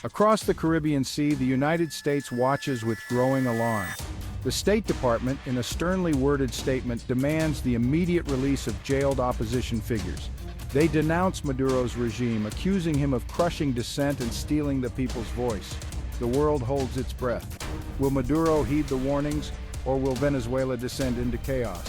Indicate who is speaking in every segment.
Speaker 1: Across the Caribbean Sea, the United States watches with growing alarm. The State Department, in a sternly worded statement, demands the immediate release of jailed opposition figures. They denounce Maduro's regime, accusing him of crushing dissent and stealing the people's voice. The world holds its breath. Will Maduro heed the warnings, or will Venezuela descend into chaos?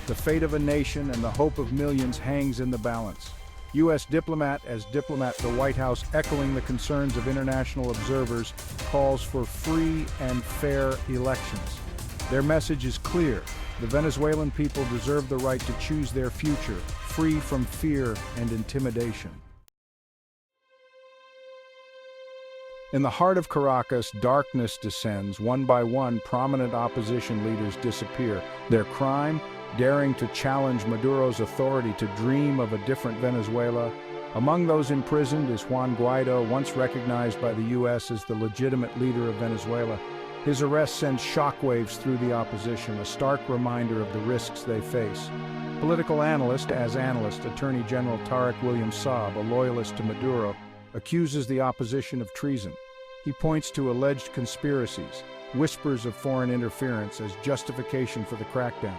Speaker 1: The fate of a nation and the hope of millions hangs in the balance. U.S. diplomat, the White House, echoing the concerns of international observers, calls for free and fair elections. Their message is clear. The Venezuelan people deserve the right to choose their future, free from fear and intimidation. In the heart of Caracas, darkness descends. One by one, prominent opposition leaders disappear. Their crime? Daring to challenge Maduro's authority, to dream of a different Venezuela. Among those imprisoned is Juan Guaido, once recognized by the U.S. as the legitimate leader of Venezuela. His arrest sends shockwaves through the opposition, a stark reminder of the risks they face. Political analyst, Attorney General Tarek William Saab, a loyalist to Maduro, accuses the opposition of treason. He points to alleged conspiracies, whispers of foreign interference as justification for the crackdown.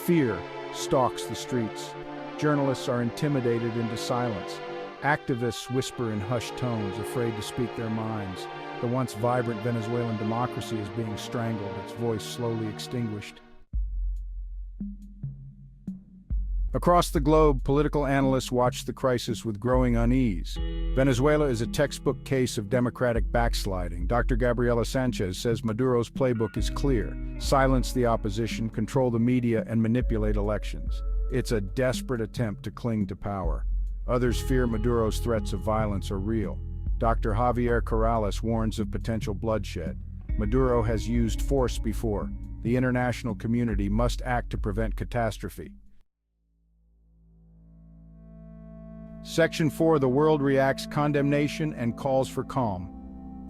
Speaker 1: Fear stalks the streets. Journalists are intimidated into silence. Activists whisper in hushed tones, afraid to speak their minds. The once vibrant Venezuelan democracy is being strangled, its voice slowly extinguished. Across the globe, political analysts watch the crisis with growing unease. Venezuela is a textbook case of democratic backsliding. Dr. Gabriela Sanchez says Maduro's playbook is clear: silence the opposition, control the media, and manipulate elections. It's a desperate attempt to cling to power. Others fear Maduro's threats of violence are real. Dr. Javier Corrales warns of potential bloodshed. Maduro has used force before. The international community must act to prevent catastrophe. Section 4. The world reacts: condemnation and calls for calm.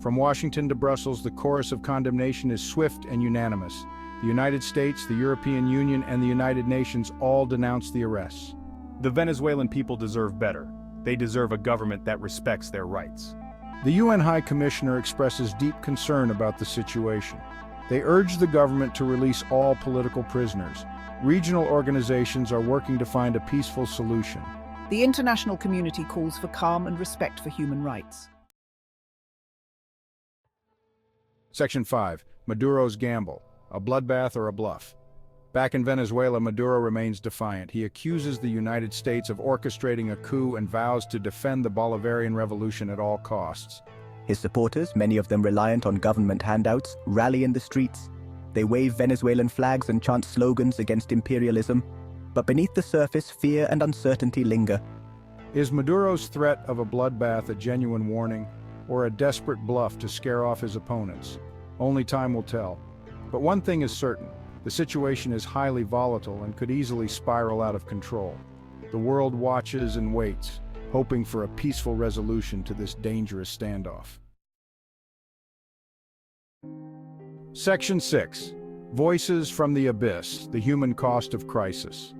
Speaker 1: From Washington to Brussels, the chorus of condemnation is swift and unanimous. The United States, the European Union, and the United Nations all denounce the arrests.
Speaker 2: The Venezuelan people deserve better. They deserve a government that respects their rights.
Speaker 1: The UN High Commissioner expresses deep concern about the situation. They urge the government to release all political prisoners. Regional organizations are working to find a peaceful solution.
Speaker 3: The international community calls for calm and respect for human rights.
Speaker 1: Section 5. Maduro's gamble: a bloodbath or a bluff. Back in Venezuela, Maduro remains defiant. He accuses the United States of orchestrating a coup and vows to defend the Bolivarian revolution at all costs.
Speaker 4: His supporters, many of them reliant on government handouts, rally in the streets. They wave Venezuelan flags and chant slogans against imperialism. But beneath the surface, fear and uncertainty linger.
Speaker 1: Is Maduro's threat of a bloodbath a genuine warning, or a desperate bluff to scare off his opponents? Only time will tell. But one thing is certain: the situation is highly volatile and could easily spiral out of control. The world watches and waits, hoping for a peaceful resolution to this dangerous standoff. Section 6. Voices from the abyss: the human cost of crisis.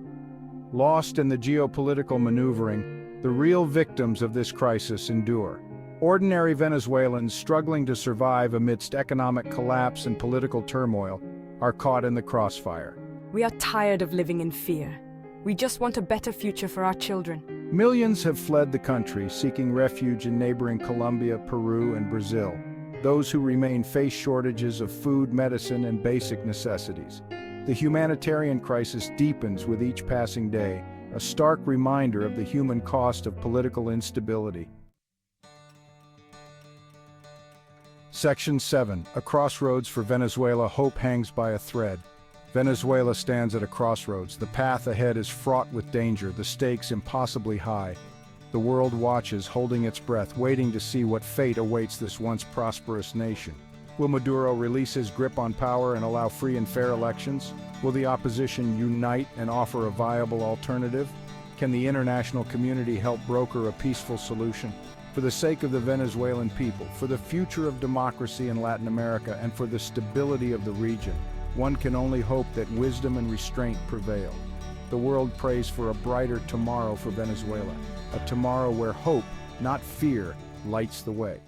Speaker 1: Lost in the geopolitical maneuvering, the real victims of this crisis endure. Ordinary Venezuelans struggling to survive amidst economic collapse and political turmoil are caught in the crossfire.
Speaker 5: We are tired of living in fear. We just want a better future for our children.
Speaker 1: Millions have fled the country, seeking refuge in neighboring Colombia, Peru, and Brazil. Those who remain face shortages of food, medicine, and basic necessities. The humanitarian crisis deepens with each passing day, a stark reminder of the human cost of political instability. Section 7. A crossroads for Venezuela: hope hangs by a thread. Venezuela stands at a crossroads. The path ahead is fraught with danger, the stakes impossibly high. The world watches, holding its breath, waiting to see what fate awaits this once prosperous nation. Will Maduro release his grip on power and allow free and fair elections? Will the opposition unite and offer a viable alternative? Can the international community help broker a peaceful solution? For the sake of the Venezuelan people, for the future of democracy in Latin America, and for the stability of the region, one can only hope that wisdom and restraint prevail. The world prays for a brighter tomorrow for Venezuela, a tomorrow where hope, not fear, lights the way.